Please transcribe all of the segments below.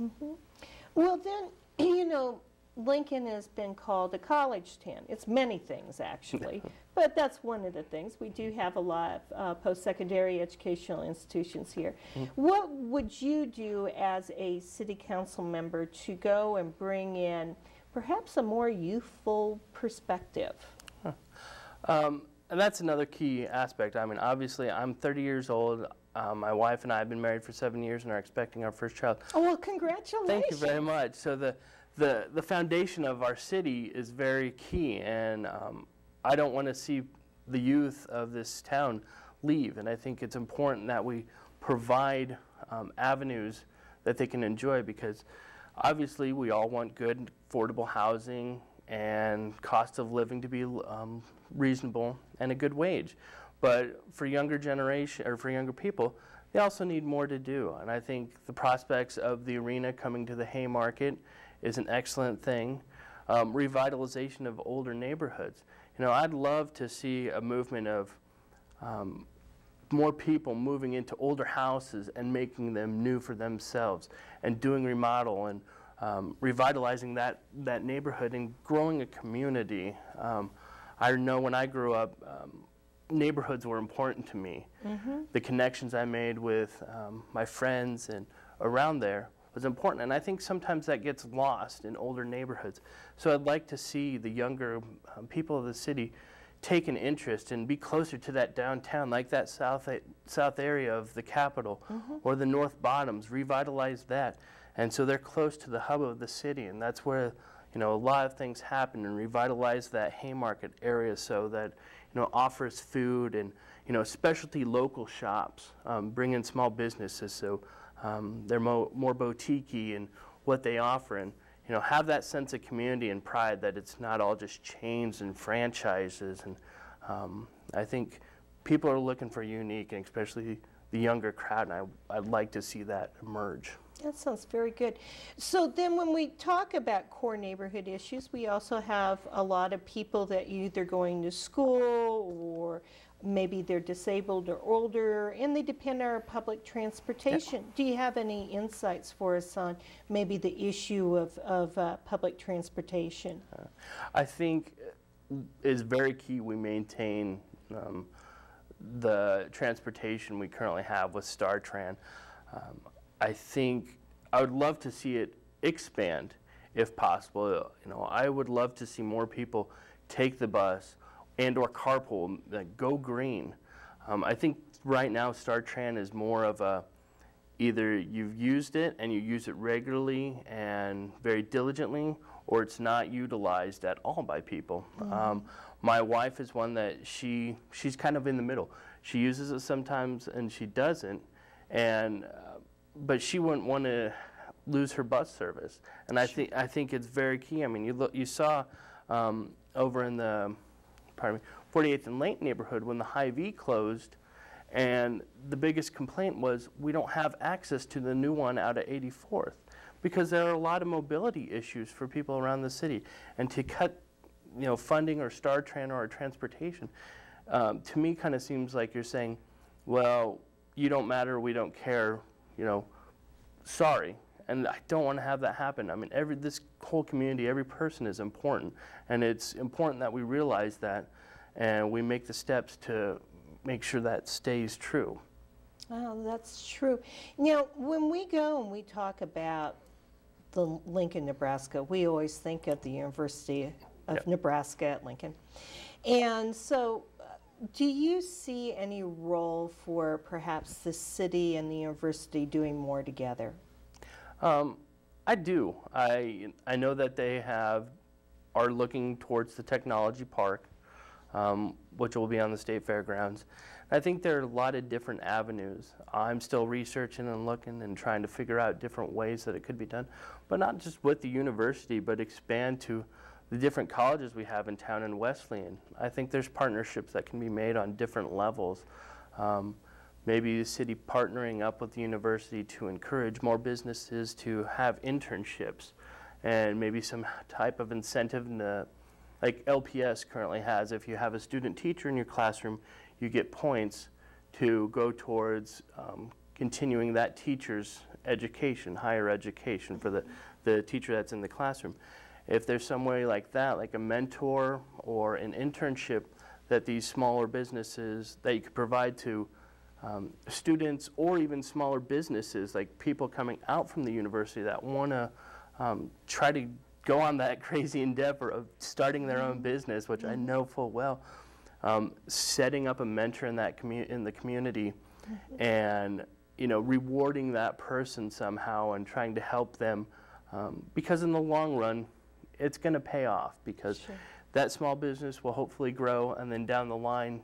Mm-hmm. Well, then, you know, Lincoln has been called a college town. It's many things, actually, but that's one of the things. We do have a lot of post-secondary educational institutions here. What would you do as a city council member to go and bring in perhaps a more youthful perspective? And that's another key aspect. I mean, obviously, I'm 30 years old. My wife and I have been married for 7 years and are expecting our first child. Oh, well, congratulations. Thank you very much. So the foundation of our city is very key, and I don't want to see the youth of this town leave. And I think it's important that we provide avenues that they can enjoy, because obviously we all want good, affordable housing and cost of living to be reasonable and a good wage. But for younger generation, or for younger people, they also need more to do. And I think the prospects of the arena coming to the Haymarket is an excellent thing. Revitalization of older neighborhoods. You know, I'd love to see a movement of more people moving into older houses and making them new for themselves, and doing remodel and revitalizing that neighborhood and growing a community. I know when I grew up, neighborhoods were important to me. The connections I made with my friends and around there was important, and I think sometimes that gets lost in older neighborhoods. So I'd like to see the younger people of the city take an interest and be closer to that downtown, like that south area of the Capitol, or the North Bottoms, revitalize that. And so they're close to the hub of the city, and that's where, you know, a lot of things happen, and revitalize that Haymarket area so that, you know, offers food and, you know, specialty local shops, bring in small businesses so they're more boutique-y in what they offer, and, you know, have that sense of community and pride that it's not all just chains and franchises. And I think people are looking for unique, and especially the younger crowd, and I'd like to see that emerge. That sounds very good. So then when we talk about core neighborhood issues, we also have a lot of people that either going to school, or maybe they're disabled or older, and they depend on our public transportation. Do you have any insights for us on maybe the issue of public transportation? I think it's very key we maintain the transportation we currently have with StarTran. I think I would love to see it expand if possible. You know, I would love to see more people take the bus and or carpool, like go green. I think right now StarTran is more of a, either you've used it and you use it regularly and very diligently, or it's not utilized at all by people. My wife is one that she's kind of in the middle. She uses it sometimes and she doesn't, and but she wouldn't want to lose her bus service. And I think it's very key. I mean, you saw over in the 48th and Lake neighborhood when the Hy-Vee closed, and the biggest complaint was we don't have access to the new one out at 84th, because there are a lot of mobility issues for people around the city. And to cut, you know, funding or StarTran or our transportation, to me kind of seems like you're saying, well, you don't matter, we don't care, you know, sorry. And I don't want to have that happen. I mean, this whole community, every person is important, and it's important that we realize that, and we make the steps to make sure that stays true. Oh, that's true. Now, when we go and we talk about the Lincoln, Nebraska, we always think of the University of Nebraska at Lincoln. And so, do you see any role for perhaps the city and the university doing more together? I do. I know that they are looking towards the technology park, which will be on the state fairgrounds. I think there are a lot of different avenues. I'm still researching and looking and trying to figure out different ways that it could be done, but not just with the university, but expand to the different colleges we have in town in Wesleyan. I think there's partnerships that can be made on different levels. Maybe the city partnering up with the university to encourage more businesses to have internships, and maybe some type of incentive like LPS currently has. If you have a student teacher in your classroom, you get points to go towards continuing that teacher's education, higher education for the teacher that's in the classroom. If there's some way like that, like a mentor or an internship that these smaller businesses, that you could provide to students or even smaller businesses, like people coming out from the university that want to try to go on that crazy endeavor of starting their own business, which I know full well, setting up a mentor in that in the community, and rewarding that person somehow and trying to help them, because in the long run, it's going to pay off, because that small business will hopefully grow, and then down the line,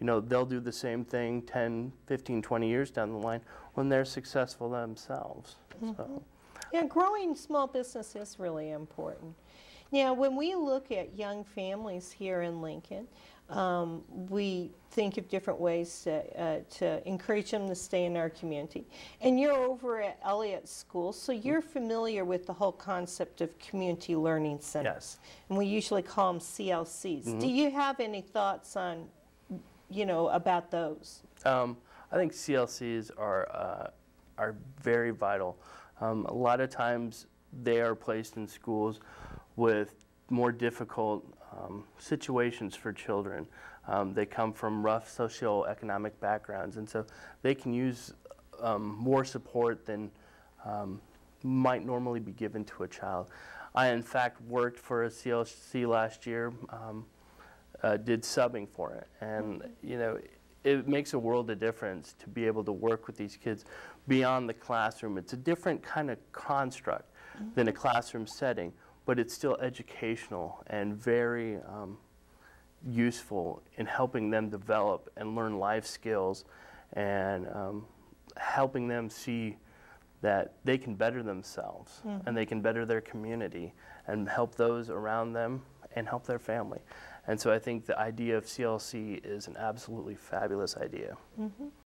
they'll do the same thing 10, 15, 20 years down the line when they're successful themselves. So. Yeah, growing small business is really important. Now, when we look at young families here in Lincoln, we think of different ways to encourage them to stay in our community. And you're over at Elliott School, so you're familiar with the whole concept of community learning centers. Yes. And we usually call them CLCs. Do you have any thoughts on, about those? I think CLCs are very vital. A lot of times they are placed in schools with more difficult situations for children. They come from rough socioeconomic backgrounds, and so they can use more support than might normally be given to a child. I, in fact, worked for a CLC last year, did subbing for it, and it makes a world of difference to be able to work with these kids beyond the classroom. It's a different kind of construct than a classroom setting, but it's still educational and very useful in helping them develop and learn life skills, and helping them see that they can better themselves and they can better their community and help those around them and help their family. And so I think the idea of CLC is an absolutely fabulous idea.